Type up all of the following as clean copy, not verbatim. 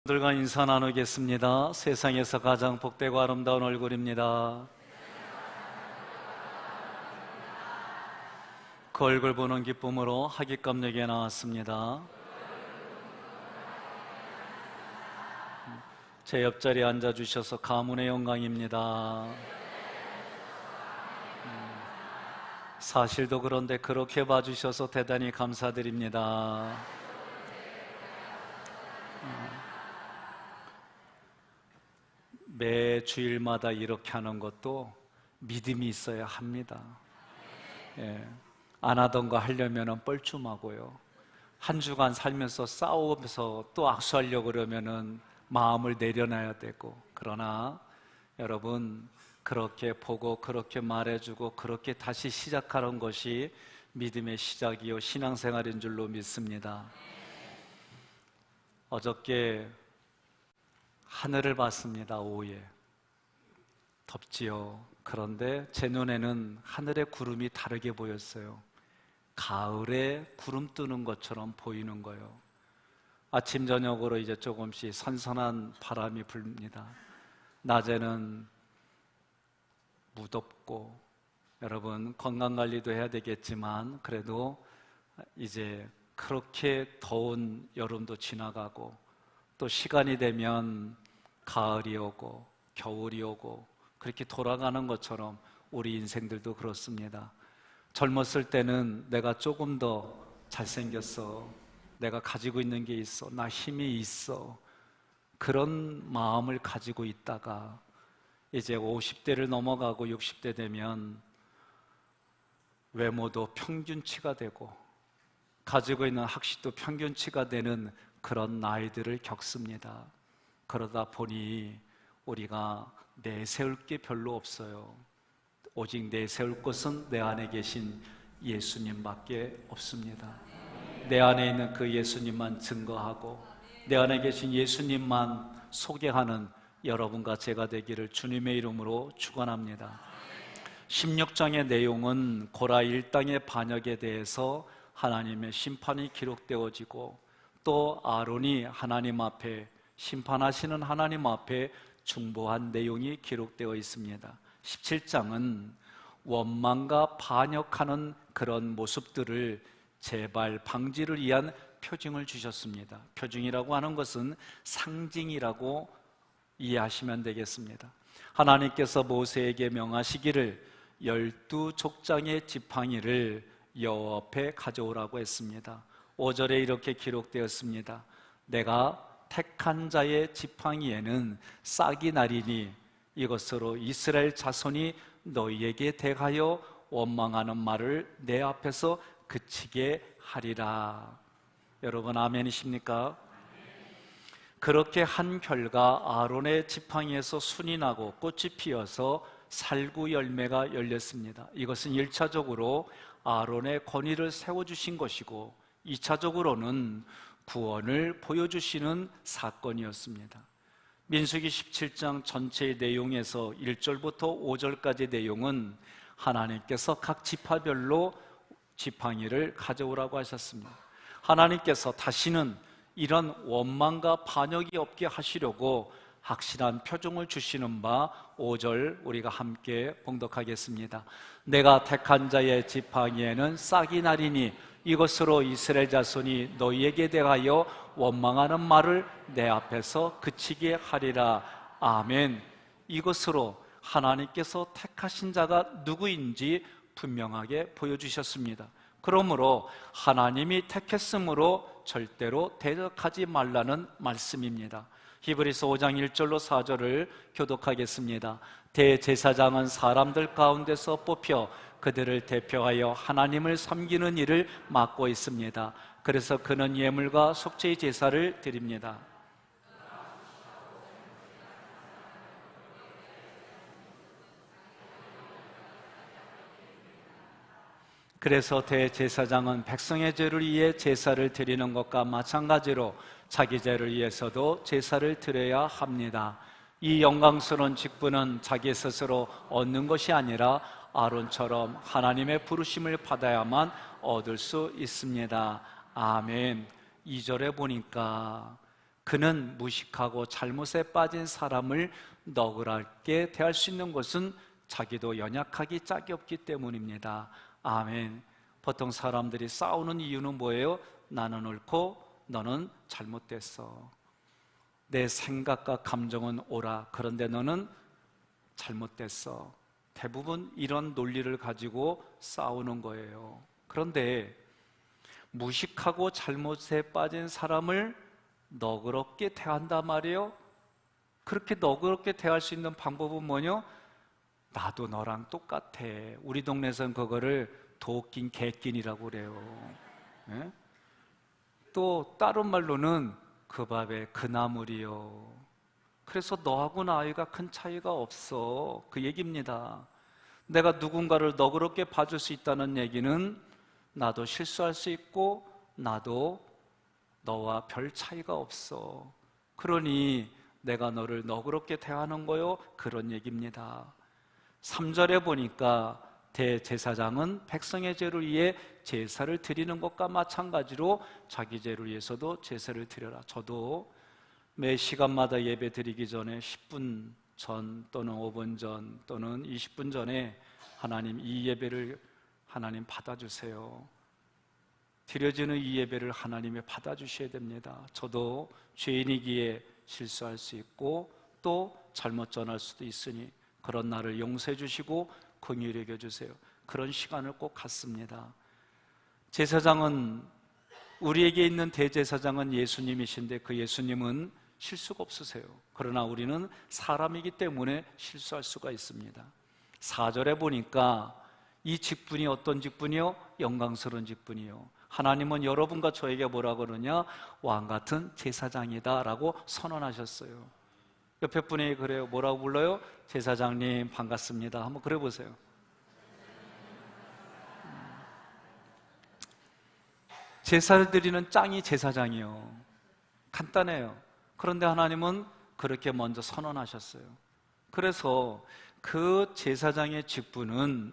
들과 인사 나누겠습니다. 세상에서 가장 복되고 아름다운 얼굴입니다. 그 얼굴 보는 기쁨으로 하객감역에 나왔습니다. 제 옆자리에 앉아주셔서 가문의 영광입니다. 사실도 그런데 그렇게 봐주셔서 대단히 감사드립니다. 매 주일마다 이렇게 하는 것도 믿음이 있어야 합니다. 안 하던 거 하려면 뻘쭘하고요. 한 주간 살면서 싸우면서 또 악수하려고 그러면 마음을 내려놔야 되고, 그러나 여러분, 그렇게 보고 그렇게 말해주고 그렇게 다시 시작하는 것이 믿음의 시작이요 신앙생활인 줄로 믿습니다. 어저께 하늘을 봤습니다. 오후에 덥지요. 그런데 제 눈에는 하늘의 구름이 다르게 보였어요. 가을에 구름 뜨는 것처럼 보이는 거예요. 아침 저녁으로 이제 조금씩 선선한 바람이 불니다. 낮에는 무덥고, 여러분 건강관리도 해야 되겠지만 그래도 이제 그렇게 더운 여름도 지나가고, 또 시간이 되면 가을이 오고 겨울이 오고 그렇게 돌아가는 것처럼 우리 인생들도 그렇습니다. 젊었을 때는 내가 조금 더 잘생겼어, 내가 가지고 있는 게 있어, 나 힘이 있어, 그런 마음을 가지고 있다가 이제 50대를 넘어가고 60대 되면 외모도 평균치가 되고 가지고 있는 학식도 평균치가 되는 그런 나이들을 겪습니다. 그러다 보니 우리가 내세울 게 별로 없어요. 오직 내세울 것은 내 안에 계신 예수님밖에 없습니다. 내 안에 있는 그 예수님만 증거하고 내 안에 계신 예수님만 소개하는 여러분과 제가 되기를 주님의 이름으로 축원합니다. 16장의 내용은 고라 일당의 반역에 대해서 하나님의 심판이 기록되어지고, 또 아론이 하나님 앞에 심판하시는 하나님 앞에 중보한 내용이 기록되어 있습니다. 17장은 원망과 반역하는 그런 모습들을 재발 방지를 위한 표징을 주셨습니다. 표징이라고 하는 것은 상징이라고 이해하시면 되겠습니다. 하나님께서 모세에게 명하시기를 12족장의 지팡이를 여호와 앞에 가져오라고 했습니다. 5절에 이렇게 기록되었습니다. 내가 택한 자의 지팡이에는 싹이 나리니 이것으로 이스라엘 자손이 너희에게 대하여 원망하는 말을 내 앞에서 그치게 하리라. 여러분 아멘이십니까? 그렇게 한 결과 아론의 지팡이에서 순이 나고 꽃이 피어서 살구 열매가 열렸습니다. 이것은 1차적으로 아론의 권위를 세워주신 것이고, 2차적으로는 구원을 보여주시는 사건이었습니다. 민수기 17장 전체의 내용에서 1절부터 5절까지 내용은 하나님께서 각 지파별로 지팡이를 가져오라고 하셨습니다. 하나님께서 다시는 이런 원망과 반역이 없게 하시려고 확실한 표징을 주시는 바 5절 우리가 함께 봉독하겠습니다. 내가 택한 자의 지팡이에는 싹이 나리니 이것으로 이스라엘 자손이 너희에게 대하여 원망하는 말을 내 앞에서 그치게 하리라. 아멘. 이것으로 하나님께서 택하신 자가 누구인지 분명하게 보여주셨습니다. 그러므로 하나님이 택했으므로 절대로 대적하지 말라는 말씀입니다. 히브리서 5장 1절로 4절을 교독하겠습니다. 대제사장은 사람들 가운데서 뽑혀 그들을 대표하여 하나님을 섬기는 일을 맡고 있습니다. 그래서 그는 예물과 속죄의 제사를 드립니다. 그래서 대제사장은 백성의 죄를 위해 제사를 드리는 것과 마찬가지로 자기 죄를 위해서도 제사를 드려야 합니다. 이 영광스러운 직분은 자기 스스로 얻는 것이 아니라 아론처럼 하나님의 부르심을 받아야만 얻을 수 있습니다. 아멘. 2절에 보니까 그는 무식하고 잘못에 빠진 사람을 너그럽게 대할 수 있는 것은 자기도 연약하기 짝이 없기 때문입니다. 아멘. 보통 사람들이 싸우는 이유는 뭐예요? 나는 옳고 너는 잘못됐어. 내 생각과 감정은 옳아. 그런데 너는 잘못됐어. 대부분 이런 논리를 가지고 싸우는 거예요. 그런데 무식하고 잘못에 빠진 사람을 너그럽게 대한단 말이에요. 그렇게 너그럽게 대할 수 있는 방법은 뭐냐? 나도 너랑 똑같아. 우리 동네에서는 그거를 도끼인 개낀이라고 그래요. 네? 또 다른 말로는 그 밥에 그 나물이요. 그래서 너하고 나이가 큰 차이가 없어. 그 얘기입니다. 내가 누군가를 너그럽게 봐줄 수 있다는 얘기는 나도 실수할 수 있고 나도 너와 별 차이가 없어. 그러니 내가 너를 너그럽게 대하는 거요. 그런 얘기입니다. 3절에 보니까 대제사장은 백성의 죄를 위해 제사를 드리는 것과 마찬가지로 자기 죄를 위해서도 제사를 드려라. 저도 매 시간마다 예배 드리기 전에 10분 전 또는 5분 전 또는 20분 전에 하나님 이 예배를 하나님 받아주세요. 드려지는 이 예배를 하나님이 받아주셔야 됩니다. 저도 죄인이기에 실수할 수 있고 또 잘못 전할 수도 있으니 그런 나를 용서해 주시고 긍휼히 여겨 주세요. 그런 시간을 꼭 갖습니다. 제사장은 우리에게 있는 대제사장은 예수님이신데 그 예수님은 실수가 없으세요. 그러나 우리는 사람이기 때문에 실수할 수가 있습니다. 4절에 보니까 이 직분이 어떤 직분이요? 영광스러운 직분이요. 하나님은 여러분과 저에게 뭐라 그러냐? 왕같은 제사장이다 라고 선언하셨어요. 옆에 분이 그래요. 뭐라고 불러요? 제사장님 반갑습니다. 한번 그래 보세요. 제사를 드리는 짱이 제사장이요. 간단해요. 그런데 하나님은 그렇게 먼저 선언하셨어요. 그래서 그 제사장의 직분은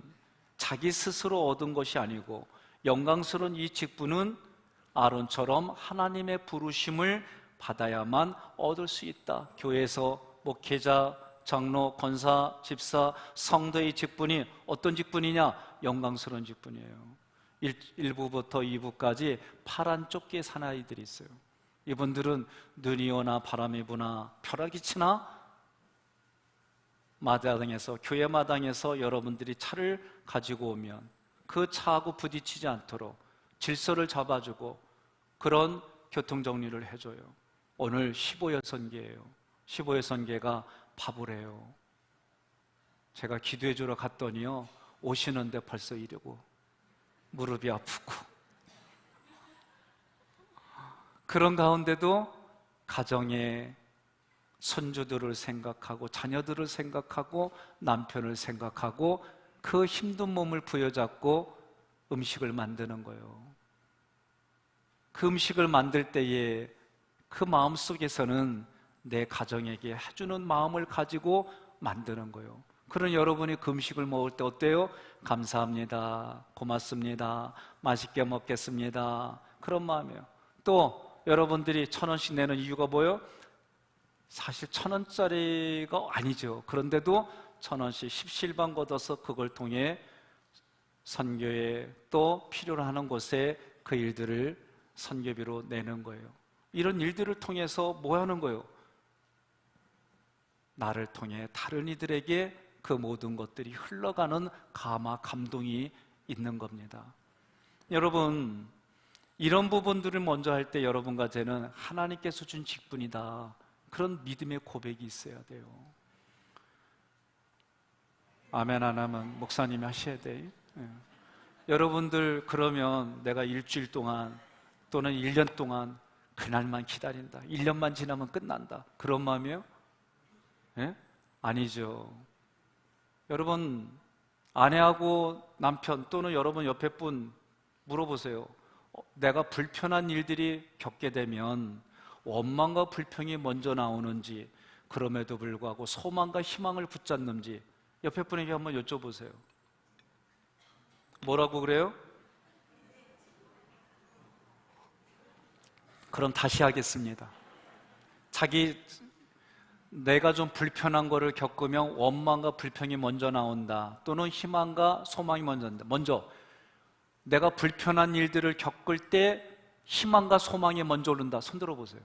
자기 스스로 얻은 것이 아니고 영광스러운 이 직분은 아론처럼 하나님의 부르심을 받아야만 얻을 수 있다. 교회에서 목회자, 장로, 권사, 집사, 성도의 직분이 어떤 직분이냐? 영광스러운 직분이에요. 1부부터 2부까지 파란 조끼에 산 아이들이 있어요. 이분들은 눈이 오나 바람이 부나 벼락이 치나 마당에서, 교회 마당에서 여러분들이 차를 가지고 오면 그 차하고 부딪히지 않도록 질서를 잡아주고 그런 교통정리를 해줘요. 오늘 15여선계예요. 15여선계가 바보래요. 제가 기도해 주러 갔더니요, 오시는데 벌써 이러고 무릎이 아프고, 그런 가운데도 가정에 손주들을 생각하고 자녀들을 생각하고 남편을 생각하고 그 힘든 몸을 부여잡고 음식을 만드는 거예요. 그 음식을 만들 때에 그 마음속에서는 내 가정에게 해주는 마음을 가지고 만드는 거예요. 그런 여러분이 그 음식을 먹을 때 어때요? 감사합니다, 고맙습니다, 맛있게 먹겠습니다, 그런 마음이에요. 또 여러분들이 1,000원씩 내는 이유가 뭐예요? 사실 1,000원짜리가 아니죠. 그런데도 1,000원씩 십시일반 걷어서 그걸 통해 선교에 또 필요로 하는 곳에 그 일들을 선교비로 내는 거예요. 이런 일들을 통해서 뭐 하는 거예요? 나를 통해 다른 이들에게 그 모든 것들이 흘러가는 감동이 있는 겁니다. 여러분, 이런 부분들을 먼저 할 때 여러분과 저는 하나님께서 준 직분이다, 그런 믿음의 고백이 있어야 돼요. 아멘 안 하면 목사님이 하셔야 돼요. 여러분들 그러면 내가 일주일 동안 또는 1년 동안 그날만 기다린다, 1년만 지나면 끝난다, 그런 마음이에요? 예? 아니죠. 여러분, 아내하고 남편 또는 여러분 옆에 분 물어보세요. 내가 불편한 일들이 겪게 되면 원망과 불평이 먼저 나오는지, 그럼에도 불구하고 소망과 희망을 붙잡는지 옆에 분에게 한번 여쭤보세요. 뭐라고 그래요? 그럼 다시 하겠습니다. 내가 좀 불편한 거를 겪으면 원망과 불평이 먼저 나온다, 또는 희망과 소망이 먼저 나온다. 먼저 내가 불편한 일들을 겪을 때 희망과 소망이 먼저 오른다. 손 들어보세요.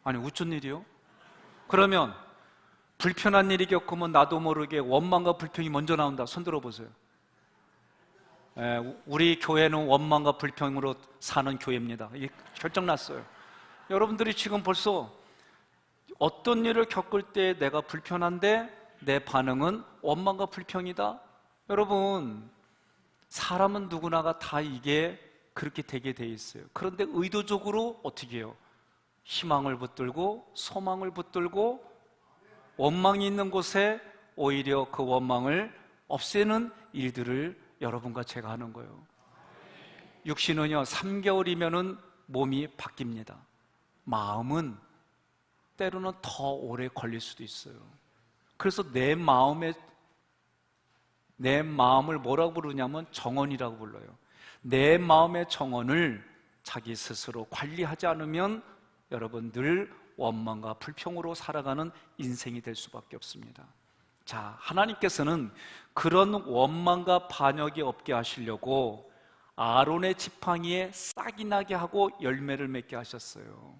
아니, 어쩐 일이요? 그러면 불편한 일이 겪으면 나도 모르게 원망과 불평이 먼저 나온다. 손 들어보세요. 우리 교회는 원망과 불평으로 사는 교회입니다. 이게 결정났어요. 여러분들이 지금 벌써 어떤 일을 겪을 때 내가 불편한데 내 반응은 원망과 불평이다? 여러분, 사람은 누구나가 다 이게 그렇게 되게 돼 있어요. 그런데 의도적으로 어떻게 해요? 희망을 붙들고 소망을 붙들고 원망이 있는 곳에 오히려 그 원망을 없애는 일들을 여러분과 제가 하는 거예요. 육신은요, 3개월이면은 몸이 바뀝니다. 마음은 때로는 더 오래 걸릴 수도 있어요. 그래서 내 마음을 뭐라고 부르냐면 정원이라고 불러요. 내 마음의 정원을 자기 스스로 관리하지 않으면 여러분 늘 원망과 불평으로 살아가는 인생이 될 수밖에 없습니다. 자, 하나님께서는 그런 원망과 반역이 없게 하시려고 아론의 지팡이에 싹이 나게 하고 열매를 맺게 하셨어요.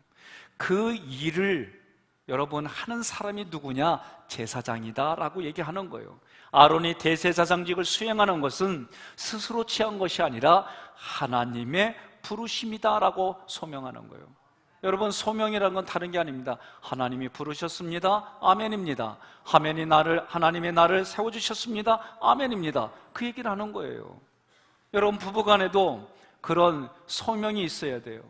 그 일을 여러분 하는 사람이 누구냐? 제사장이다 라고 얘기하는 거예요. 아론이 대제사장직을 수행하는 것은 스스로 취한 것이 아니라 하나님의 부르심이다 라고 소명하는 거예요. 여러분, 소명이라는 건 다른 게 아닙니다. 하나님이 부르셨습니다. 아멘입니다. 하나님의 나를 세워주셨습니다. 아멘입니다. 그 얘기를 하는 거예요. 여러분, 부부간에도 그런 소명이 있어야 돼요.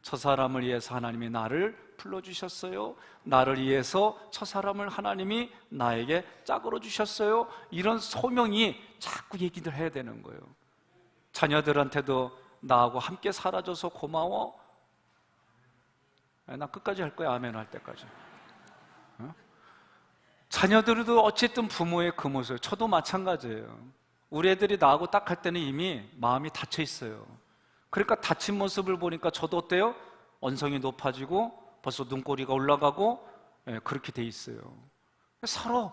저 사람을 위해서 하나님이 나를 불러주셨어요. 나를 위해서 저 사람을 하나님이 나에게 짝으로 주셨어요. 이런 소명이 자꾸 얘기를 해야 되는 거예요. 자녀들한테도 나하고 함께 살아줘서 고마워. 나 끝까지 할 거야, 아멘 할 때까지. 자녀들도 어쨌든 부모의 그 모습, 저도 마찬가지예요. 우리 애들이 나하고 딱 할 때는 이미 마음이 닫혀 있어요. 그러니까 닫힌 모습을 보니까 저도 어때요? 언성이 높아지고 벌써 눈꼬리가 올라가고, 그렇게 돼 있어요. 서로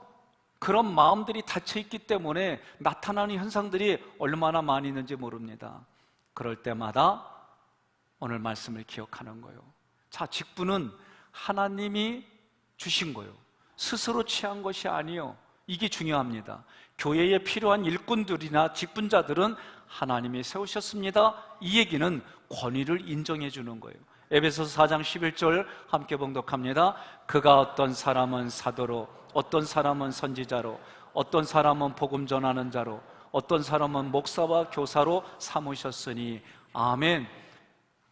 그런 마음들이 닫혀 있기 때문에 나타나는 현상들이 얼마나 많이 있는지 모릅니다. 그럴 때마다 오늘 말씀을 기억하는 거예요. 자, 직분은 하나님이 주신 거예요. 스스로 취한 것이 아니요. 이게 중요합니다. 교회에 필요한 일꾼들이나 직분자들은 하나님이 세우셨습니다. 이 얘기는 권위를 인정해 주는 거예요. 에베소서 4장 11절 함께 봉독합니다. 그가 어떤 사람은 사도로, 어떤 사람은 선지자로, 어떤 사람은 복음 전하는 자로, 어떤 사람은 목사와 교사로 삼으셨으니 아멘.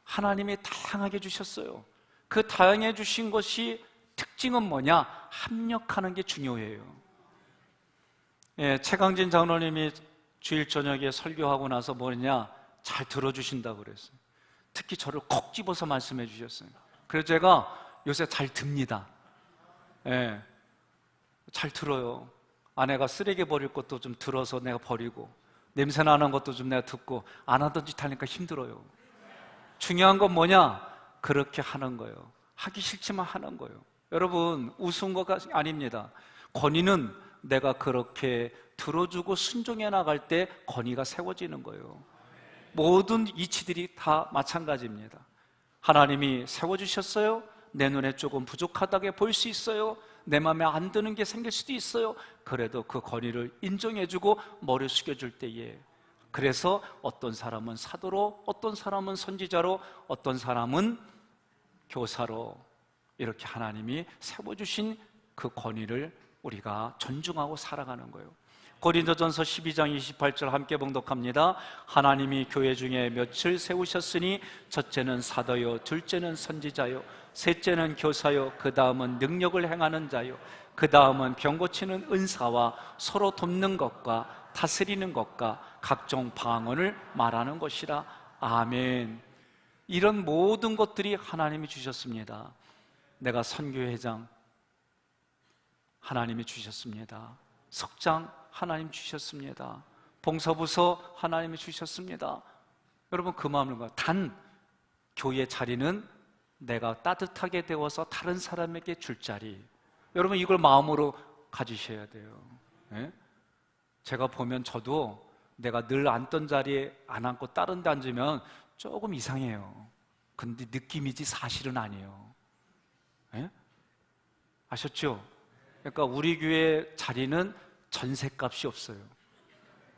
하나님이 다양하게 주셨어요. 그 다양해 주신 것이 특징은 뭐냐? 합력하는 게 중요해요. 최강진 장로님이 주일 저녁에 설교하고 나서 뭐냐? 잘 들어주신다고 그랬어요. 특히 저를 콕 집어서 말씀해 주셨어요. 그래서 제가 요새 잘 듭니다. 잘 들어요. 아내가 쓰레기 버릴 것도 좀 들어서 내가 버리고, 냄새 나는 것도 좀 내가 듣고, 안 하던 짓 하니까 힘들어요. 중요한 건 뭐냐? 그렇게 하는 거예요. 하기 싫지만 하는 거예요. 여러분, 우스운 거가 아닙니다. 권위는 내가 그렇게 들어주고 순종해 나갈 때 권위가 세워지는 거예요. 모든 이치들이 다 마찬가지입니다. 하나님이 세워주셨어요. 내 눈에 조금 부족하다게 보일 수 있어요. 내 마음에 안 드는 게 생길 수도 있어요. 그래도 그 권위를 인정해주고 머리 숙여줄 때에, 그래서 어떤 사람은 사도로, 어떤 사람은 선지자로, 어떤 사람은 교사로, 이렇게 하나님이 세워주신 그 권위를 우리가 존중하고 살아가는 거예요. 고린도전서 12장 28절 함께 봉독합니다. 하나님이 교회 중에 몇을 세우셨으니 첫째는 사도요, 둘째는 선지자요, 셋째는 교사요, 그 다음은 능력을 행하는 자요, 그 다음은 병 고치는 은사와 서로 돕는 것과 다스리는 것과 각종 방언을 말하는 것이라. 아멘. 이런 모든 것들이 하나님이 주셨습니다. 내가 선교회장 하나님이 주셨습니다. 석장 하나님 주셨습니다. 봉사부서 하나님이 주셨습니다. 여러분, 그 마음을 단 교회 자리는 내가 따뜻하게 데워서 다른 사람에게 줄 자리. 여러분 이걸 마음으로 가지셔야 돼요. 예? 제가 보면 저도 내가 늘 앉던 자리에 안 앉고 다른 데 앉으면 조금 이상해요. 근데 느낌이지 사실은 아니에요. 예? 아셨죠? 그러니까 우리 교회 자리는 전셋값이 없어요.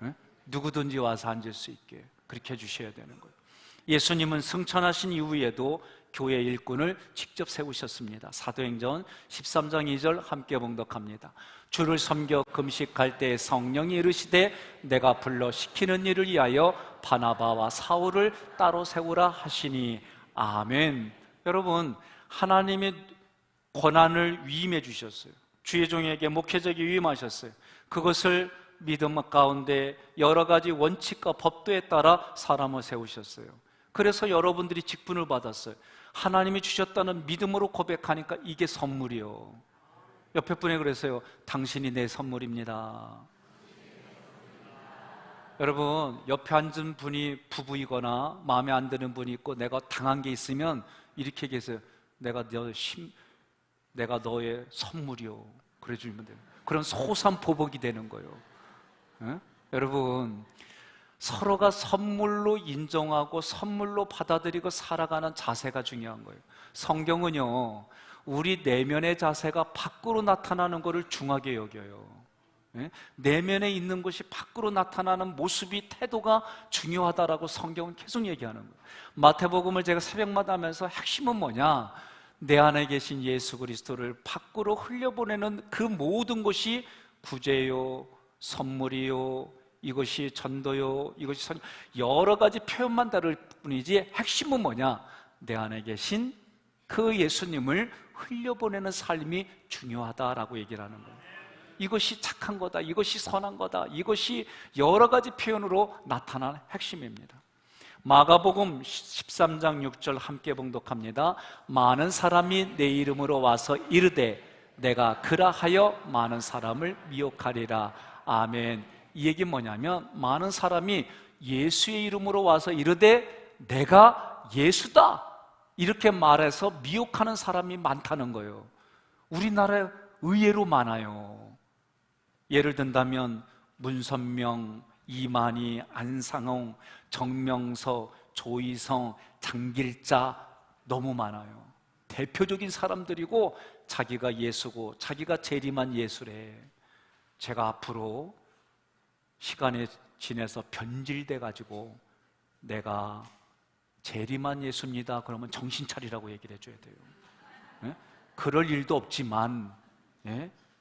예? 누구든지 와서 앉을 수 있게 그렇게 해주셔야 되는 거예요. 예수님은 승천하신 이후에도 교회 일꾼을 직접 세우셨습니다. 사도행전 13장 2절 함께 봉독합니다. 주를 섬겨 금식할 때 성령이 이르시되 내가 불러 시키는 일을 위하여 바나바와 사울을 따로 세우라 하시니 아멘. 여러분 하나님의 권한을 위임해 주셨어요. 주의 종에게 목회자에게 위임하셨어요. 그것을 믿음 가운데 여러 가지 원칙과 법도에 따라 사람을 세우셨어요. 그래서 여러분들이 직분을 받았어요. 하나님이 주셨다는 믿음으로 고백하니까 이게 선물이요. 옆에 분에 그랬어요. 당신이 내 선물입니다. 여러분 옆에 앉은 분이 부부이거나 마음에 안 드는 분이 있고 내가 당한 게 있으면 이렇게 얘기했어요. 내가 너의 선물이요. 그래 주면 돼요. 그런 소산 보복이 되는 거예요. 에? 여러분 서로가 선물로 인정하고 선물로 받아들이고 살아가는 자세가 중요한 거예요. 성경은요 우리 내면의 자세가 밖으로 나타나는 것을 중하게 여겨요. 예? 내면에 있는 것이 밖으로 나타나는 모습이 태도가 중요하다라고 성경은 계속 얘기하는 거예요. 마태복음을 제가 새벽마다 하면서 핵심은 뭐냐? 내 안에 계신 예수 그리스도를 밖으로 흘려보내는 그 모든 것이 구제요, 선물이요, 이것이 전도요, 이것이 여러 가지 표현만 다를 뿐이지 핵심은 뭐냐? 내 안에 계신 그 예수님을 흘려보내는 삶이 중요하다라고 얘기를 하는 거예요. 이것이 착한 거다, 이것이 선한 거다, 이것이 여러 가지 표현으로 나타나는 핵심입니다. 마가복음 13장 6절 함께 봉독합니다. 많은 사람이 내 이름으로 와서 이르되 내가 그라하여 많은 사람을 미혹하리라. 아멘. 이 얘기는 뭐냐면 많은 사람이 예수의 이름으로 와서 이르되 내가 예수다 이렇게 말해서 미혹하는 사람이 많다는 거예요. 우리나라에 의외로 많아요. 예를 든다면 문선명, 이만희, 안상홍, 정명서, 조희성, 장길자 너무 많아요. 대표적인 사람들이고 자기가 예수고 자기가 재림한 예수래. 제가 앞으로 시간이 지내서 변질돼 가지고 내가 재림한 예수입니다 그러면 정신 차리라고 얘기를 해줘야 돼요. 예? 그럴 일도 없지만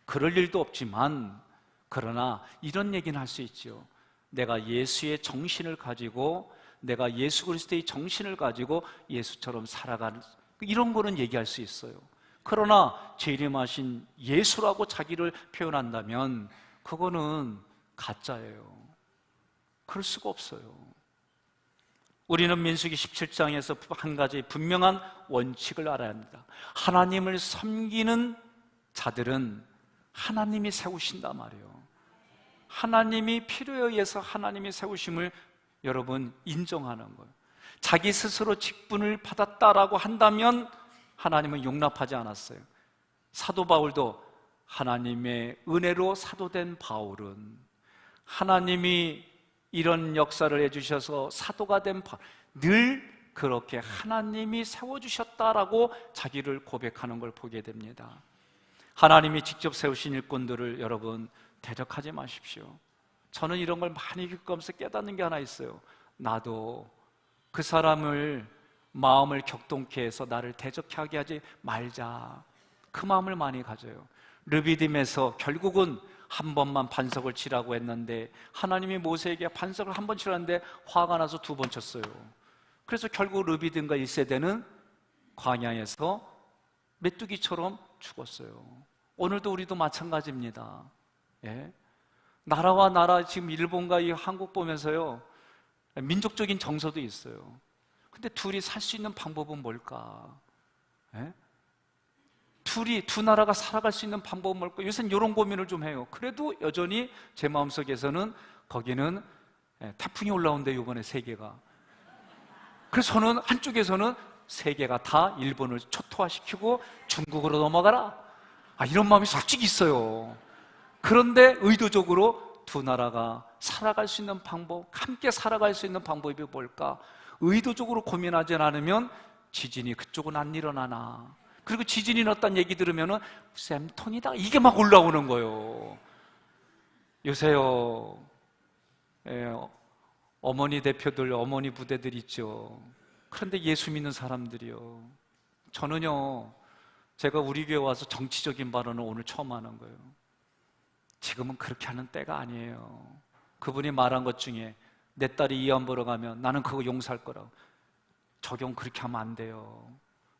그럴 일도 없지만 그러나 이런 얘기는 할 수 있죠. 내가 예수의 정신을 가지고 내가 예수 그리스도의 정신을 가지고 예수처럼 살아가는 이런 거는 얘기할 수 있어요. 그러나 재림하신 예수라고 자기를 표현한다면 그거는 가짜예요. 그럴 수가 없어요. 우리는 민수기 17장에서 한 가지 분명한 원칙을 알아야 합니다. 하나님을 섬기는 자들은 하나님이 세우신단 말이에요. 하나님이 필요에 의해서 하나님이 세우심을 여러분 인정하는 거예요. 자기 스스로 직분을 받았다라고 한다면 하나님은 용납하지 않았어요. 사도 바울도 하나님의 은혜로 사도된 바울은 하나님이 이런 역사를 해주셔서 사도가 된 바울 늘 그렇게 하나님이 세워주셨다라고 자기를 고백하는 걸 보게 됩니다. 하나님이 직접 세우신 일꾼들을 여러분 대적하지 마십시오. 저는 이런 걸 많이 겪으면서 깨닫는 게 하나 있어요. 나도 그 사람을 마음을 격동케 해서 나를 대적하게 하지 말자 그 마음을 많이 가져요. 르비딤에서 결국은 한 번만 반석을 치라고 했는데 하나님이 모세에게 반석을 한 번 치라는데 화가 나서 두 번 쳤어요. 그래서 결국 르비딤과 1세대는 광야에서 메뚜기처럼 죽었어요. 오늘도 우리도 마찬가지입니다. 예? 나라와 나라 지금 일본과 이 한국 보면서요 민족적인 정서도 있어요. 근데 둘이 살 수 있는 방법은 뭘까? 예? 두 나라가 살아갈 수 있는 방법은 뭘까? 요새는 이런 고민을 좀 해요. 그래도 여전히 제 마음속에서는 거기는 태풍이 올라온대요 이번에 세계가. 그래서 저는 한쪽에서는 세계가 다 일본을 초토화시키고 중국으로 넘어가라. 이런 마음이 솔직히 있어요. 그런데 의도적으로 두 나라가 살아갈 수 있는 방법, 함께 살아갈 수 있는 방법이 뭘까? 의도적으로 고민하지 않으면 지진이 그쪽은 안 일어나나. 그리고 지진이 일어났다는 얘기 들으면 쌤통이다 이게 막 올라오는 거예요. 요새요, 어머니 대표들, 어머니 부대들 있죠. 그런데 예수 믿는 사람들이요, 저는요, 제가 우리 교회 와서 정치적인 발언을 오늘 처음 하는 거예요. 지금은 그렇게 하는 때가 아니에요. 그분이 말한 것 중에 내 딸이 이혼 보러 가면 나는 그거 용서할 거라고. 적용 그렇게 하면 안 돼요.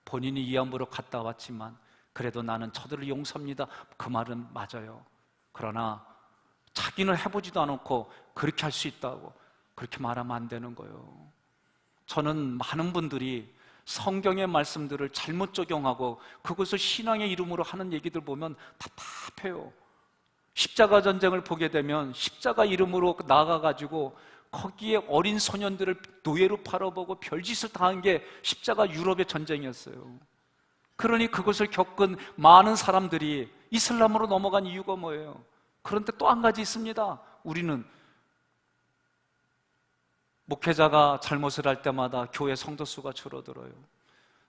본인이 이혼 보러 갔다 왔지만 그래도 나는 저들을 용서합니다, 그 말은 맞아요. 그러나 자기는 해보지도 않고 그렇게 할 수 있다고 그렇게 말하면 안 되는 거예요. 저는 많은 분들이 성경의 말씀들을 잘못 적용하고 그것을 신앙의 이름으로 하는 얘기들 보면 답답해요. 십자가 전쟁을 보게 되면 십자가 이름으로 나가가지고 거기에 어린 소년들을 노예로 팔아보고 별짓을 당한 게 십자가 유럽의 전쟁이었어요. 그러니 그것을 겪은 많은 사람들이 이슬람으로 넘어간 이유가 뭐예요? 그런데 또 한 가지 있습니다. 우리는 목회자가 잘못을 할 때마다 교회 성도 수가 줄어들어요.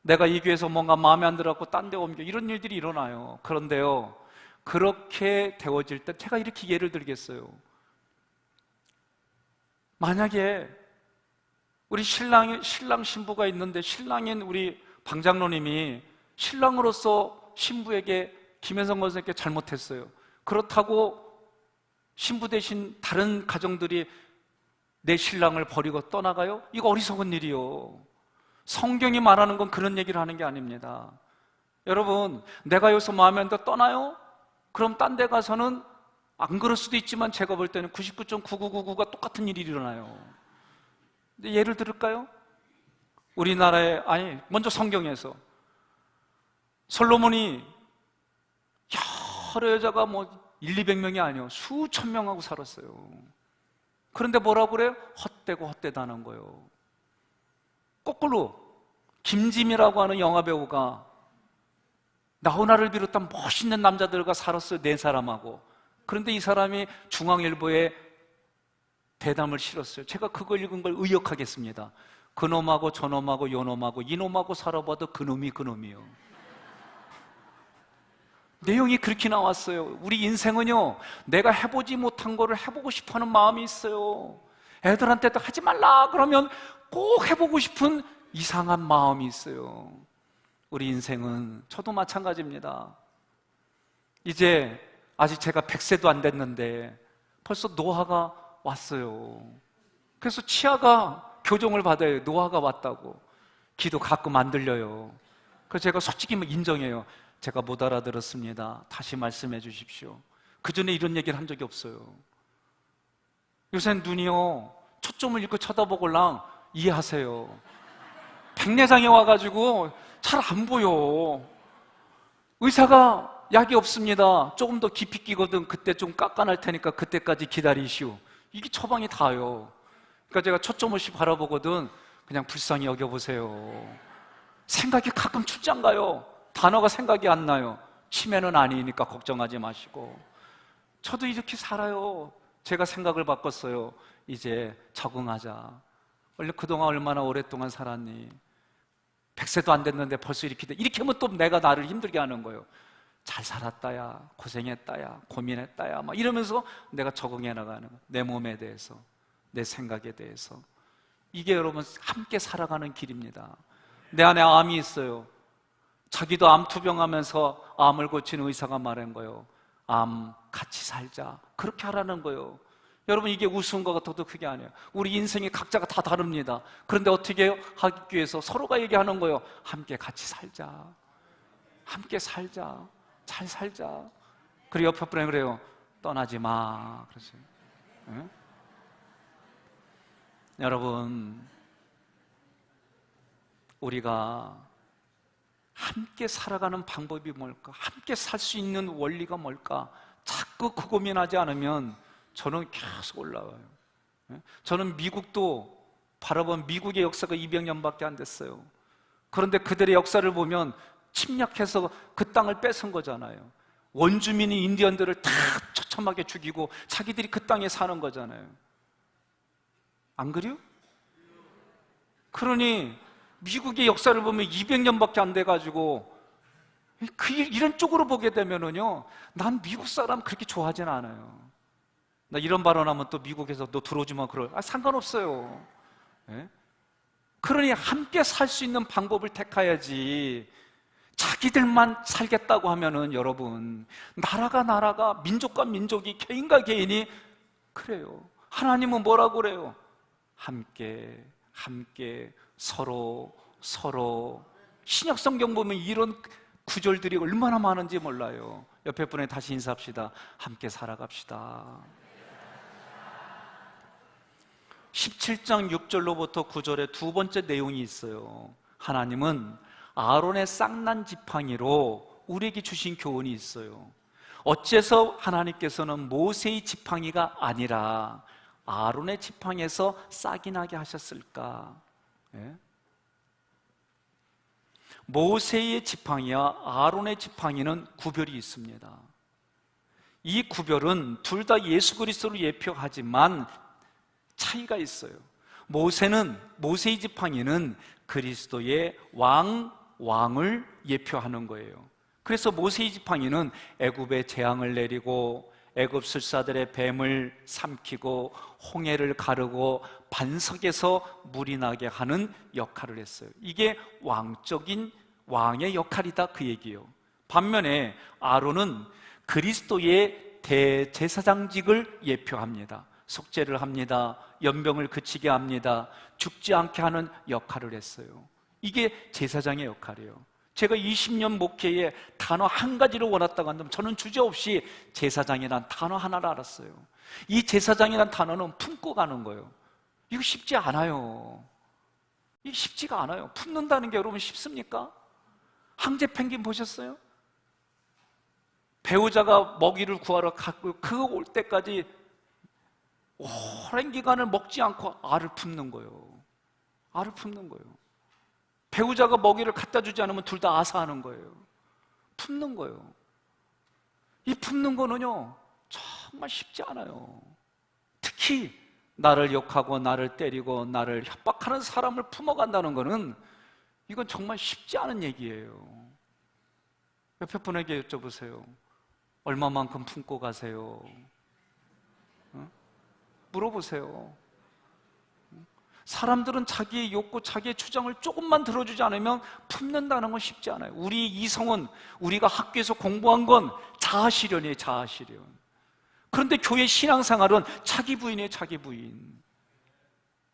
내가 이 교회에서 뭔가 마음에 안 들어갖고 딴 데 옮겨, 이런 일들이 일어나요. 그런데요, 그렇게 되어질 때 제가 이렇게 예를 들겠어요. 만약에 우리 신랑 신부가 있는데 신랑인 우리 방장로님이 신랑으로서 신부에게, 김혜성 권사님께 잘못했어요. 그렇다고 신부 대신 다른 가정들이 내 신랑을 버리고 떠나가요? 이거 어리석은 일이요. 성경이 말하는 건 그런 얘기를 하는 게 아닙니다. 여러분, 내가 여기서 마음에 안 들어 떠나요? 그럼 딴 데 가서는 안 그럴 수도 있지만 제가 볼 때는 99.9999가 똑같은 일이 일어나요. 근데 예를 들을까요? 우리나라에, 먼저 성경에서 솔로몬이 여러 여자가 200명이 아니에요. 수천 명하고 살았어요. 그런데 뭐라고 그래요? 헛되고 헛되다는 거예요. 거꾸로 김지미라고 하는 영화배우가 나훈아를 비롯한 멋있는 남자들과 살았어요. 4사람하고. 그런데 이 사람이 중앙일보에 대담을 실었어요. 제가 그걸 읽은 걸 의역하겠습니다. 그놈하고 저놈하고 요놈하고 이놈하고 살아봐도 그놈이요. 내용이 그렇게 나왔어요. 우리 인생은요, 내가 해보지 못한 거를 해보고 싶어하는 마음이 있어요. 애들한테도 하지 말라 그러면 꼭 해보고 싶은 이상한 마음이 있어요. 우리 인생은, 저도 마찬가지입니다. 이제 아직 제가 100세도 안 됐는데 벌써 노화가 왔어요. 그래서 치아가 교정을 받아요. 노화가 왔다고. 귀도 가끔 안 들려요. 그래서 제가 솔직히 인정해요. 제가 못 알아들었습니다. 다시 말씀해 주십시오. 그 전에 이런 얘기를 한 적이 없어요. 요새는 눈이요, 초점을 잃고 쳐다보걸랑 이해하세요. 백내장에 와가지고 잘 안 보여. 의사가 약이 없습니다. 조금 더 깊이 끼거든. 그때 좀 깎아낼 테니까 그때까지 기다리시오. 이게 처방이 다요. 그러니까 제가 초점 없이 바라보거든. 그냥 불쌍히 여겨보세요. 생각이 가끔 출장 가요. 단어가 생각이 안 나요. 치매는 아니니까 걱정하지 마시고. 저도 이렇게 살아요. 제가 생각을 바꿨어요. 이제 적응하자. 원래 그동안 얼마나 오랫동안 살았니? 100세도 안 됐는데 벌써 이렇게 돼. 이렇게 하면 또 내가 나를 힘들게 하는 거예요. 잘 살았다야, 고생했다야, 고민했다야 막 이러면서 내가 적응해 나가는 거예요. 내 몸에 대해서, 내 생각에 대해서. 이게 여러분 함께 살아가는 길입니다. 내 안에 암이 있어요. 자기도 암 투병하면서 암을 고치는 의사가 말한 거예요. 암 같이 살자. 그렇게 하라는 거예요. 여러분, 이게 우스운 것 같아도 그게 아니에요. 우리 인생이 각자가 다 다릅니다. 그런데 어떻게 해요? 학교에서 서로가 얘기하는 거예요. 함께 같이 살자. 함께 살자. 잘 살자. 그리고 옆에 분에 그래요. 떠나지 마. 그러세요. 네? 여러분, 우리가 함께 살아가는 방법이 뭘까? 함께 살 수 있는 원리가 뭘까? 자꾸 그 고민하지 않으면 저는 계속 올라와요. 저는 미국도 바라본 미국의 역사가 200년밖에 안 됐어요. 그런데 그들의 역사를 보면 침략해서 그 땅을 뺏은 거잖아요. 원주민이 인디언들을 다 처참하게 죽이고 자기들이 그 땅에 사는 거잖아요. 안 그래요? 그러니 미국의 역사를 보면 200년밖에 안 돼가지고 이런 쪽으로 보게 되면은요, 난 미국 사람 그렇게 좋아하진 않아요. 나 이런 발언하면 또 미국에서 너 들어오지 마 그럴. 상관없어요. 예? 그러니 함께 살 수 있는 방법을 택해야지. 자기들만 살겠다고 하면은 여러분, 나라가 민족과 민족이, 개인과 개인이, 그래요. 하나님은 뭐라고 그래요? 함께 서로. 신약 성경 보면 이런 구절들이 얼마나 많은지 몰라요. 옆에 분에 다시 인사합시다. 함께 살아갑시다. 17장 6절로부터 9절에 두 번째 내용이 있어요. 하나님은 아론의 쌍난 지팡이로 우리에게 주신 교훈이 있어요. 어째서 하나님께서는 모세의 지팡이가 아니라 아론의 지팡이에서 싹이 나게 하셨을까? 예? 모세의 지팡이와 아론의 지팡이는 구별이 있습니다. 이 구별은 둘 다 예수 그리스도를 예표하지만 차이가 있어요. 모세의 지팡이는 그리스도의 왕을 예표하는 거예요. 그래서 모세의 지팡이는 애굽에 재앙을 내리고 애굽 술사들의 뱀을 삼키고 홍해를 가르고 반석에서 물이 나게 하는 역할을 했어요. 이게 왕의 역할이다, 그 얘기예요. 반면에 아론은 그리스도의 대제사장직을 예표합니다. 속죄를 합니다. 연병을 그치게 합니다. 죽지 않게 하는 역할을 했어요. 이게 제사장의 역할이에요. 제가 20년 목회에 단어 한 가지를 원했다고 한다면 저는 주저없이 제사장이란 단어 하나를 알았어요. 이 제사장이란 단어는 품고 가는 거예요. 이거 쉽지 않아요. 이게 쉽지가 않아요. 품는다는 게 여러분 쉽습니까? 황제 펭귄 보셨어요? 배우자가 먹이를 구하러 갔고 그 올 때까지 오랜 기간을 먹지 않고 알을 품는 거예요. 알을 품는 거예요. 배우자가 먹이를 갖다 주지 않으면 둘 다 아사하는 거예요. 품는 거예요. 이 품는 거는요, 정말 쉽지 않아요. 특히 나를 욕하고 나를 때리고 나를 협박하는 사람을 품어간다는 거는 이건 정말 쉽지 않은 얘기예요. 옆에 분에게 여쭤보세요. 얼마만큼 품고 가세요? 물어보세요. 사람들은 자기의 욕구, 자기의 주장을 조금만 들어주지 않으면 품는다는 건 쉽지 않아요. 우리 이성은, 우리가 학교에서 공부한 건 자아실현이에요, 자아실현. 그런데 교회 신앙생활은 자기 부인이에요, 자기 부인.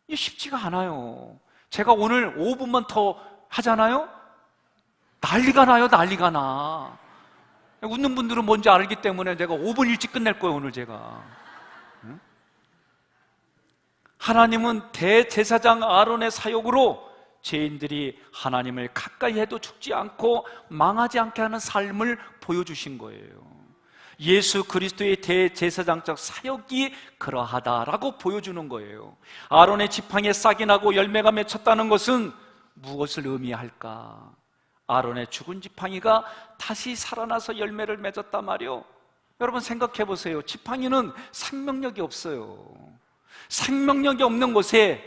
이게 쉽지가 않아요. 제가 오늘 5분만 더 하잖아요? 난리가 나요, 난리가 나. 웃는 분들은 뭔지 알기 때문에 내가 5분 일찍 끝낼 거예요, 오늘 제가. 하나님은 대제사장 아론의 사역으로 죄인들이 하나님을 가까이 해도 죽지 않고 망하지 않게 하는 삶을 보여주신 거예요. 예수 그리스도의 대제사장적 사역이 그러하다라고 보여주는 거예요. 아론의 지팡이에 싹이 나고 열매가 맺혔다는 것은 무엇을 의미할까? 아론의 죽은 지팡이가 다시 살아나서 열매를 맺었단 말이요. 여러분 생각해 보세요. 지팡이는 생명력이 없어요. 생명력이 없는 곳에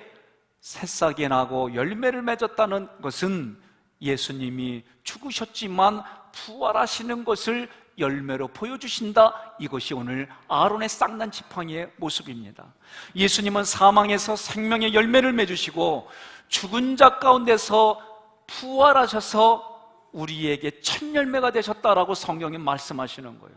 새싹이 나고 열매를 맺었다는 것은 예수님이 죽으셨지만 부활하시는 것을 열매로 보여주신다. 이것이 오늘 아론의 쌍난 지팡이의 모습입니다. 예수님은 사망에서 생명의 열매를 맺으시고 죽은 자 가운데서 부활하셔서 우리에게 첫 열매가 되셨다라고 성경이 말씀하시는 거예요.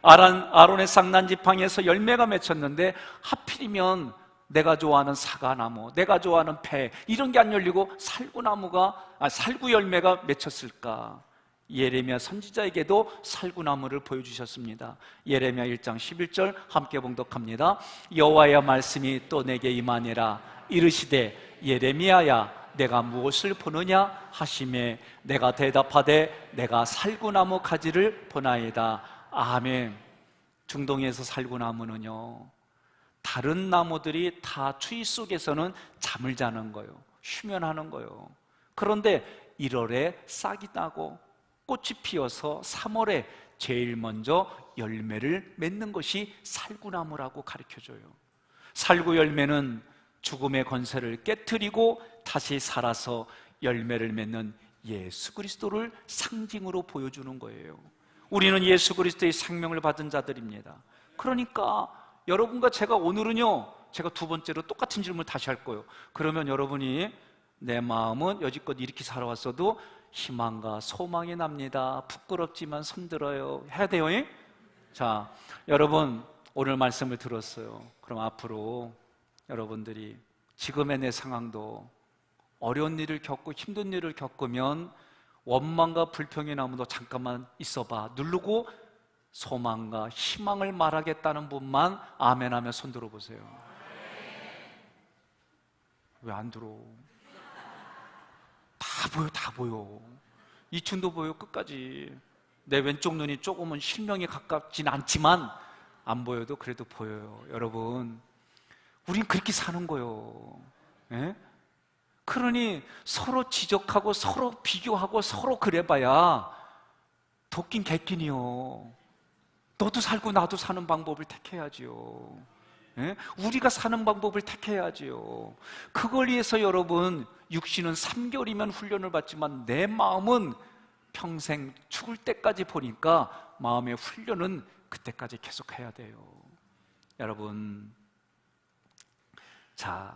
아론의 쌍난 지팡이에서 열매가 맺혔는데 하필이면 내가 좋아하는 사과나무, 내가 좋아하는 배 이런 게 안 열리고 살구 열매가 맺혔을까? 예레미야 선지자에게도 살구나무를 보여주셨습니다. 예레미야 1장 11절 함께 봉독합니다. 여호와의 말씀이 또 내게 임하니라. 이르시되 예레미야야 내가 무엇을 보느냐 하시매 내가 대답하되 내가 살구나무 가지를 보나이다. 아멘. 중동에서 살구나무는요, 다른 나무들이 다 추위 속에서는 잠을 자는 거예요. 휴면하는 거예요. 그런데 1월에 싹이 나고 꽃이 피어서 3월에 제일 먼저 열매를 맺는 것이 살구나무라고 가르쳐줘요. 살구 열매는 죽음의 권세를 깨트리고 다시 살아서 열매를 맺는 예수 그리스도를 상징으로 보여주는 거예요. 우리는 예수 그리스도의 생명을 받은 자들입니다. 그러니까 여러분과 제가 오늘은요, 제가 두 번째로 똑같은 질문을 다시 할 거예요. 그러면 여러분이 내 마음은 여지껏 이렇게 살아왔어도 희망과 소망이 납니다. 부끄럽지만 손들어요. 해야 돼요. 자, 여러분 오늘 말씀을 들었어요. 그럼 앞으로 여러분들이 지금의 내 상황도 어려운 일을 겪고 힘든 일을 겪으면 원망과 불평이 나면 너 잠깐만 있어봐 누르고 소망과 희망을 말하겠다는 분만 아멘 하며 손 들어보세요. 왜 안 들어? 다 보여, 다 보여. 이춘도 보여, 끝까지. 내 왼쪽 눈이 조금은 실명에 가깝진 않지만 안 보여도 그래도 보여요. 여러분, 우린 그렇게 사는 거예요. 예? 그러니 서로 지적하고 서로 비교하고 서로 그래봐야 도끼는 개끼니요. 너도 살고 나도 사는 방법을 택해야지요. 예? 우리가 사는 방법을 택해야지요. 그걸 위해서 여러분, 육신은 3개월이면 훈련을 받지만 내 마음은 평생 죽을 때까지 보니까 마음의 훈련은 그때까지 계속해야 돼요. 여러분, 자,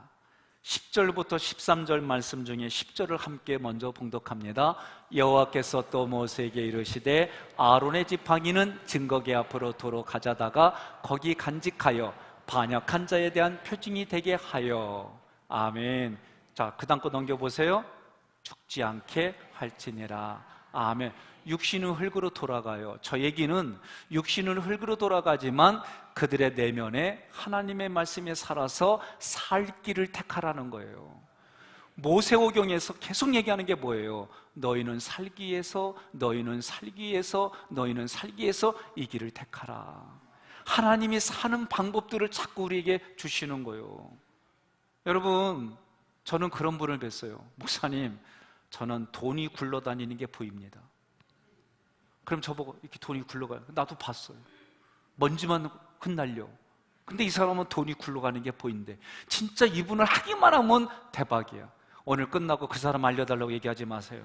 10절부터 13절 말씀 중에 10절을 함께 먼저 봉독합니다. 여호와께서 또 모세에게 이르시되 아론의 지팡이는 증거계 앞으로 도로 가져다가 거기 간직하여 반역한 자에 대한 표징이 되게 하여. 아멘. 자, 그 다음 거 넘겨보세요. 죽지 않게 할지니라. 아멘. 육신은 흙으로 돌아가요. 저 얘기는 육신은 흙으로 돌아가지만 그들의 내면에 하나님의 말씀에 살아서 살 길을 택하라는 거예요. 모세오경에서 계속 얘기하는 게 뭐예요? 너희는 살기 위해서, 너희는 살기 위해서, 너희는 살기 위해서 이 길을 택하라. 하나님이 사는 방법들을 자꾸 우리에게 주시는 거예요. 여러분, 저는 그런 분을 뵀어요. 목사님, 저는 돈이 굴러다니는 게 보입니다. 그럼 저보고 이렇게 돈이 굴러가요. 나도 봤어요. 먼지만 흩날려. 근데 이 사람은 돈이 굴러가는 게 보인대. 진짜 이분을 하기만 하면 대박이야. 오늘 끝나고 그 사람 알려달라고 얘기하지 마세요.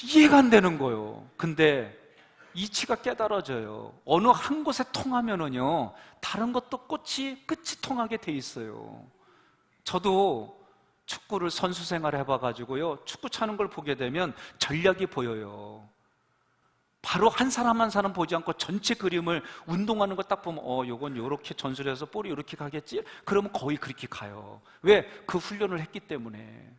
이해가 안 되는 거예요. 근데 이치가 깨달아져요. 어느 한 곳에 통하면은요, 다른 것도 끝이 통하게 돼 있어요. 저도 축구를 선수 생활을 해봐가지고요, 축구 차는 걸 보게 되면 전략이 보여요. 바로 한 사람 한 사람 보지 않고 전체 그림을 운동하는 거 딱 보면 요건 요렇게 전술해서 볼이 요렇게 가겠지? 그러면 거의 그렇게 가요. 왜? 그 훈련을 했기 때문에.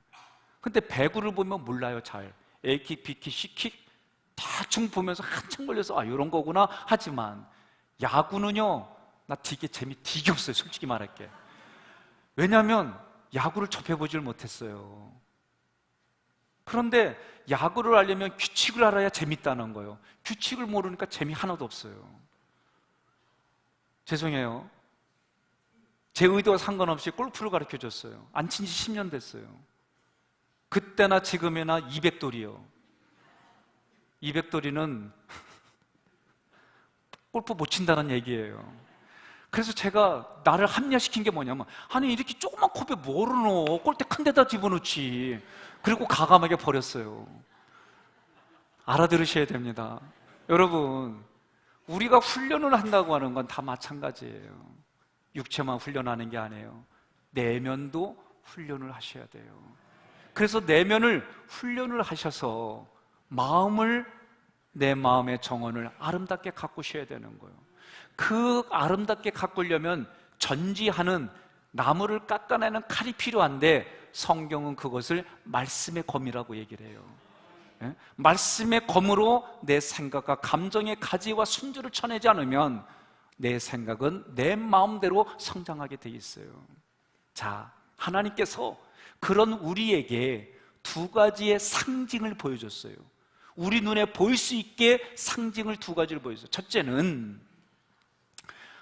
근데 배구를 보면 몰라요, 잘. A킥, B킥, C킥 대충 보면서 한참 걸려서 요런 거구나 하지만 야구는요, 나 되게 되게 없어요, 솔직히 말할게. 왜냐하면 야구를 접해보질 못했어요. 그런데 야구를 알려면 규칙을 알아야 재밌다는 거예요. 규칙을 모르니까 재미 하나도 없어요. 죄송해요. 제 의도와 상관없이 골프를 가르쳐줬어요. 안 친 지 10년 됐어요. 그때나 지금이나 200돌이요. 200돌이는 골프 못 친다는 얘기예요. 그래서 제가 나를 합리화시킨 게 뭐냐면, 아니 이렇게 조그만 컵에 뭐를 넣어? 골대 큰 데다 집어넣지. 그리고 가감하게 버렸어요. 알아들으셔야 됩니다. 여러분, 우리가 훈련을 한다고 하는 건 다 마찬가지예요. 육체만 훈련하는 게 아니에요. 내면도 훈련을 하셔야 돼요. 그래서 내면을 훈련을 하셔서 마음을, 내 마음의 정원을 아름답게 가꾸셔야 되는 거예요. 그 아름답게 가꾸려면 전지하는 나무를 깎아내는 칼이 필요한데, 성경은 그것을 말씀의 검이라고 얘기를 해요. 예? 말씀의 검으로 내 생각과 감정의 가지와 순주를 쳐내지 않으면 내 생각은 내 마음대로 성장하게 돼 있어요. 자, 하나님께서 그런 우리에게 두 가지의 상징을 보여줬어요. 우리 눈에 보일 수 있게 상징을 두 가지를 보여줬어요. 첫째는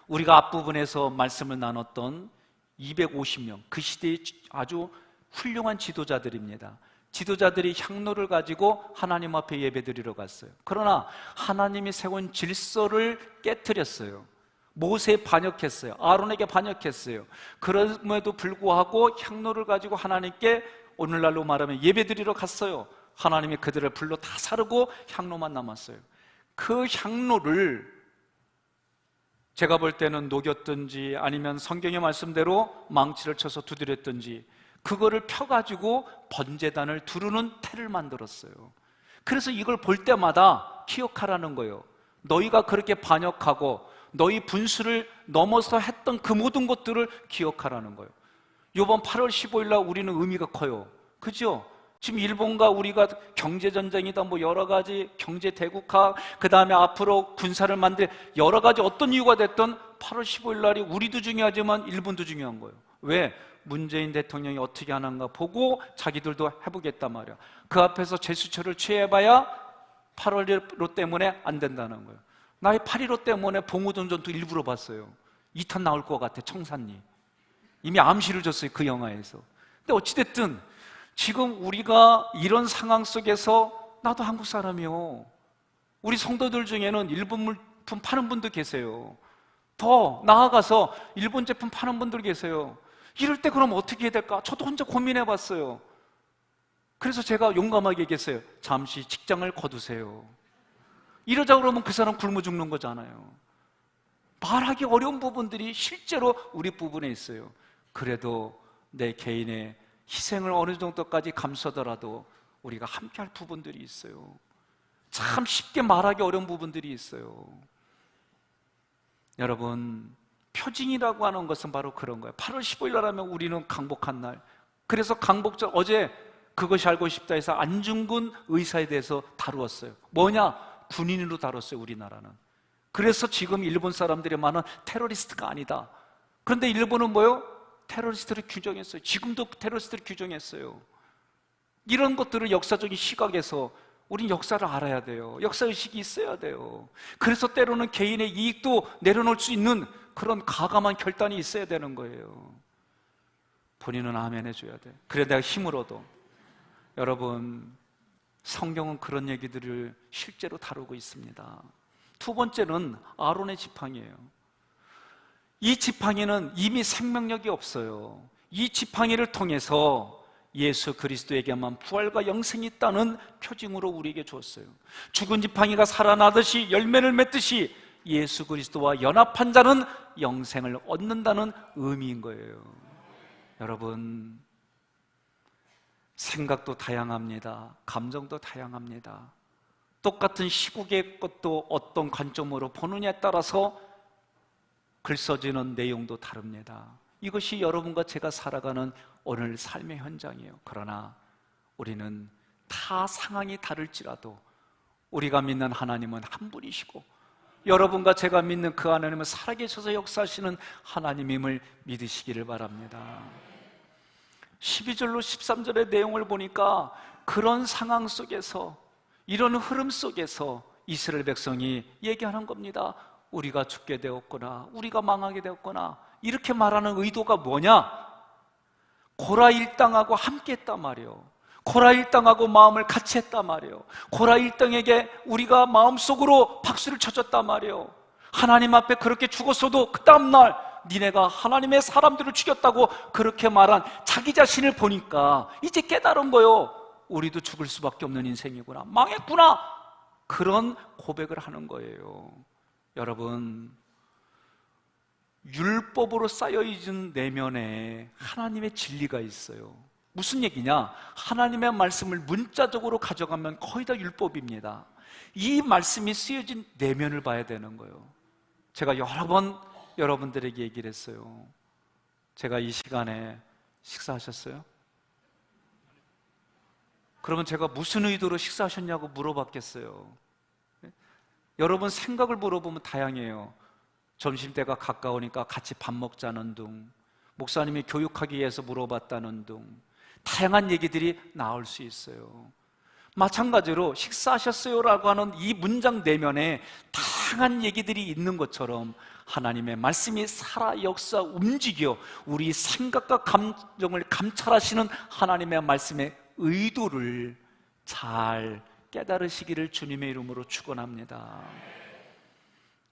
우리가 앞부분에서 말씀을 나눴던 250명, 그 시대의 아주 훌륭한 지도자들입니다. 지도자들이 향로를 가지고 하나님 앞에 예배드리러 갔어요. 그러나 하나님이 세운 질서를 깨트렸어요. 모세에 반역했어요. 아론에게 반역했어요. 그럼에도 불구하고 향로를 가지고 하나님께 오늘날로 말하면 예배드리러 갔어요. 하나님이 그들을 불로 다 사르고 향로만 남았어요. 그 향로를 제가 볼 때는 녹였든지 아니면 성경의 말씀대로 망치를 쳐서 두드렸든지 그거를 펴가지고 번제단을 두르는 태를 만들었어요. 그래서 이걸 볼 때마다 기억하라는 거예요. 너희가 그렇게 반역하고 너희 분수를 넘어서 했던 그 모든 것들을 기억하라는 거예요. 이번 8월 15일 날 우리는 의미가 커요. 그죠? 지금 일본과 우리가 경제전쟁이다 뭐 여러 가지 경제 대국화, 그 다음에 앞으로 군사를 만들 여러 가지 어떤 이유가 됐던 8월 15일 날이 우리도 중요하지만 일본도 중요한 거예요. 왜? 문재인 대통령이 어떻게 하는가 보고 자기들도 해보겠단 말이야. 그 앞에서 제스처를 취해봐야 8월 1호 때문에 안 된다는 거예요. 나의 8.15 때문에 봉오동 전투 일부러 봤어요. 2탄 나올 것 같아. 청산리 이미 암시를 줬어요. 그 영화에서. 근데 어찌됐든 지금 우리가 이런 상황 속에서 나도 한국 사람이요, 우리 성도들 중에는 일본 물품 파는 분도 계세요. 더 나아가서 일본 제품 파는 분들 계세요. 이럴 때 그럼 어떻게 해야 될까? 저도 혼자 고민해 봤어요. 그래서 제가 용감하게 얘기했어요. 잠시 직장을 거두세요. 이러자 그러면 그 사람 굶어 죽는 거잖아요. 말하기 어려운 부분들이 실제로 우리 부분에 있어요. 그래도 내 개인의 희생을 어느 정도까지 감수하더라도 우리가 함께 할 부분들이 있어요. 참 쉽게 말하기 어려운 부분들이 있어요. 여러분, 표징이라고 하는 것은 바로 그런 거예요. 8월 15일 날 하면 우리는 강복한 날. 그래서 강복절 어제 그것이 알고 싶다 해서 안중근 의사에 대해서 다루었어요. 뭐냐? 군인으로 다뤘어요. 우리나라는. 그래서 지금 일본 사람들이 말하는 테러리스트가 아니다. 그런데 일본은 뭐요? 테러리스트를 규정했어요. 지금도 테러리스트를 규정했어요. 이런 것들을 역사적인 시각에서 우린 역사를 알아야 돼요. 역사의식이 있어야 돼요. 그래서 때로는 개인의 이익도 내려놓을 수 있는 그런 가감한 결단이 있어야 되는 거예요. 본인은 아멘 해줘야 돼. 그래 내가 힘을 얻어. 여러분, 성경은 그런 얘기들을 실제로 다루고 있습니다. 두 번째는 아론의 지팡이예요. 이 지팡이는 이미 생명력이 없어요. 이 지팡이를 통해서 예수 그리스도에게만 부활과 영생이 있다는 표징으로 우리에게 주었어요. 죽은 지팡이가 살아나듯이 열매를 맺듯이 예수 그리스도와 연합한 자는 영생을 얻는다는 의미인 거예요. 여러분, 생각도 다양합니다. 감정도 다양합니다. 똑같은 시국의 것도 어떤 관점으로 보느냐에 따라서 글 써지는 내용도 다릅니다. 이것이 여러분과 제가 살아가는 오늘 삶의 현장이에요. 그러나 우리는 다 상황이 다를지라도 우리가 믿는 하나님은 한 분이시고 여러분과 제가 믿는 그 하나님은 살아계셔서 역사하시는 하나님임을 믿으시기를 바랍니다. 12절로 13절의 내용을 보니까 그런 상황 속에서, 이런 흐름 속에서 이스라엘 백성이 얘기하는 겁니다. 우리가 죽게 되었구나, 우리가 망하게 되었구나. 이렇게 말하는 의도가 뭐냐? 고라 일당하고 함께 했단 말이에요. 고라 일당하고 마음을 같이 했단 말이에요. 고라 일당에게 우리가 마음속으로 박수를 쳐줬단 말이에요. 하나님 앞에 그렇게 죽었어도 그 다음날 니네가 하나님의 사람들을 죽였다고 그렇게 말한 자기 자신을 보니까 이제 깨달은 거예요. 우리도 죽을 수밖에 없는 인생이구나, 망했구나. 그런 고백을 하는 거예요. 여러분, 율법으로 쌓여있는 내면에 하나님의 진리가 있어요. 무슨 얘기냐? 하나님의 말씀을 문자적으로 가져가면 거의 다 율법입니다. 이 말씀이 쓰여진 내면을 봐야 되는 거예요. 제가 여러 번 여러분들에게 얘기를 했어요. 제가 이 시간에 식사하셨어요? 그러면 제가 무슨 의도로 식사하셨냐고 물어봤겠어요? 여러분 생각을 물어보면 다양해요. 점심때가 가까우니까 같이 밥 먹자는 둥, 목사님이 교육하기 위해서 물어봤다는 둥, 다양한 얘기들이 나올 수 있어요. 마찬가지로 식사하셨어요라고 하는 이 문장 내면에 다양한 얘기들이 있는 것처럼 하나님의 말씀이 살아 역사 움직여 우리 생각과 감정을 감찰하시는 하나님의 말씀에 의도를 잘 깨달으시기를 주님의 이름으로 축원합니다.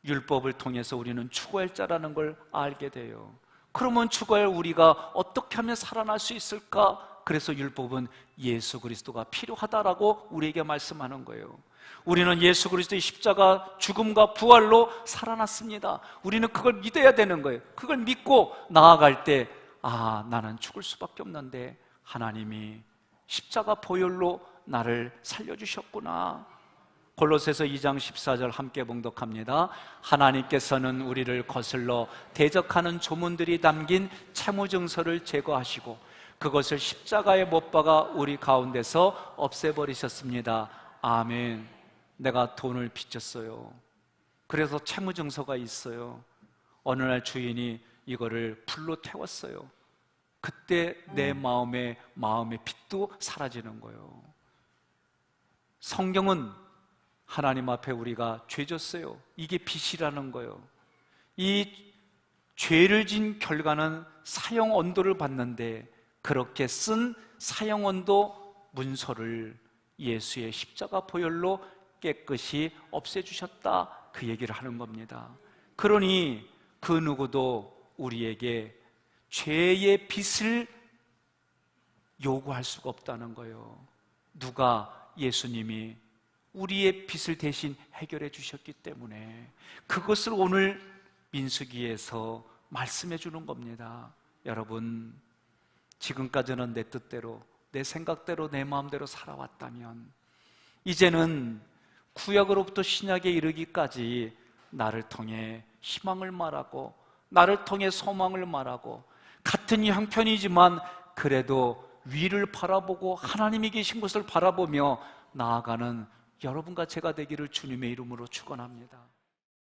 율법을 통해서 우리는 죽어야 자라는 걸 알게 돼요. 그러면 죽어야 우리가 어떻게 하면 살아날 수 있을까? 그래서 율법은 예수 그리스도가 필요하다라고 우리에게 말씀하는 거예요. 우리는 예수 그리스도의 십자가 죽음과 부활로 살아났습니다. 우리는 그걸 믿어야 되는 거예요. 그걸 믿고 나아갈 때 나는 죽을 수밖에 없는데 하나님이 십자가 보혈로 나를 살려주셨구나. 골로새서 2장 14절 함께 봉독합니다. 하나님께서는 우리를 거슬러 대적하는 조문들이 담긴 채무증서를 제거하시고 그것을 십자가에 못 박아 우리 가운데서 없애버리셨습니다. 아멘. 내가 돈을 빚졌어요. 그래서 채무증서가 있어요. 어느 날 주인이 이거를 불로 태웠어요. 그때 내 마음의 빚도 사라지는 거예요. 성경은 하나님 앞에 우리가 죄 졌어요. 이게 빚이라는 거예요. 이 죄를 진 결과는 사형언도를 받는데 그렇게 쓴 사형언도 문서를 예수의 십자가 보혈로 깨끗이 없애주셨다, 그 얘기를 하는 겁니다. 그러니 그 누구도 우리에게 죄의 빚을 요구할 수가 없다는 거예요. 누가? 예수님이 우리의 빚을 대신 해결해 주셨기 때문에 그것을 오늘 민수기에서 말씀해 주는 겁니다. 여러분, 지금까지는 내 뜻대로, 내 생각대로, 내 마음대로 살아왔다면 이제는 구약으로부터 신약에 이르기까지 나를 통해 희망을 말하고 나를 통해 소망을 말하고 같은 형편이지만 그래도 위를 바라보고 하나님이 계신 것을 바라보며 나아가는 여러분과 제가 되기를 주님의 이름으로 축원합니다.